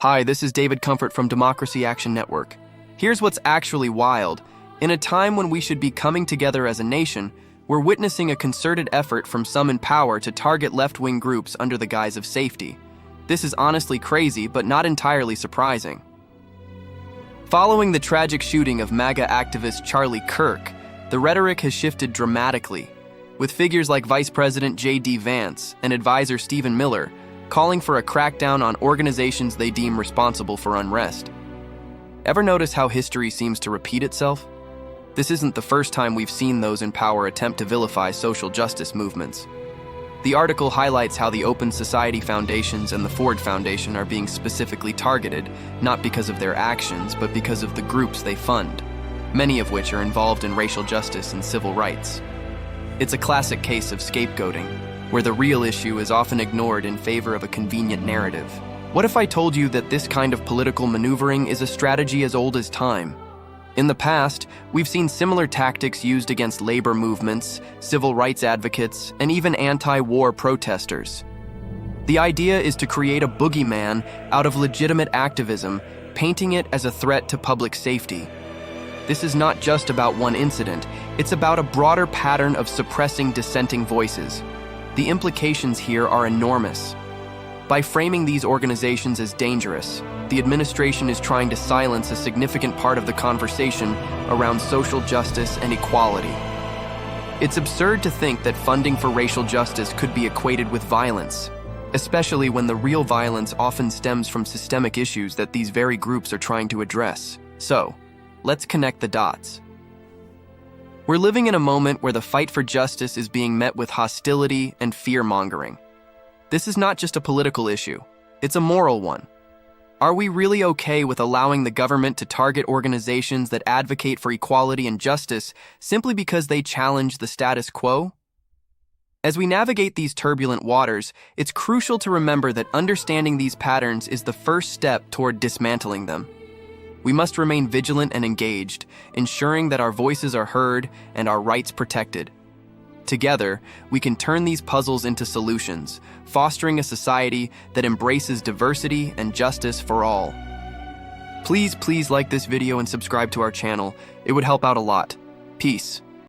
Hi, this is David Comfort from Democracy Action Network. Here's what's actually wild. In a time when we should be coming together as a nation, we're witnessing a concerted effort from some in power to target left-wing groups under the guise of safety. This is honestly crazy, but not entirely surprising. Following the tragic shooting of MAGA activist Charlie Kirk, the rhetoric has shifted dramatically, with figures like Vice President JD Vance and advisor Stephen Miller calling for a crackdown on organizations they deem responsible for unrest. Ever notice how history seems to repeat itself? This isn't the first time we've seen those in power attempt to vilify social justice movements. The article highlights how the Open Society Foundations and the Ford Foundation are being specifically targeted, not because of their actions, but because of the groups they fund, many of which are involved in racial justice and civil rights. It's a classic case of scapegoating, where the real issue is often ignored in favor of a convenient narrative. What if I told you that this kind of political maneuvering is a strategy as old as time? In the past, we've seen similar tactics used against labor movements, civil rights advocates, and even anti-war protesters. The idea is to create a boogeyman out of legitimate activism, painting it as a threat to public safety. This is not just about one incident, it's about a broader pattern of suppressing dissenting voices. The implications here are enormous. By framing these organizations as dangerous, the administration is trying to silence a significant part of the conversation around social justice and equality. It's absurd to think that funding for racial justice could be equated with violence, especially when the real violence often stems from systemic issues that these very groups are trying to address. So, let's connect the dots. We're living in a moment where the fight for justice is being met with hostility and fear-mongering. This is not just a political issue, it's a moral one. Are we really okay with allowing the government to target organizations that advocate for equality and justice simply because they challenge the status quo? As we navigate these turbulent waters, it's crucial to remember that understanding these patterns is the first step toward dismantling them. We must remain vigilant and engaged, ensuring that our voices are heard and our rights protected. Together, we can turn these puzzles into solutions, fostering a society that embraces diversity and justice for all. Please like this video and subscribe to our channel. It would help out a lot. Peace.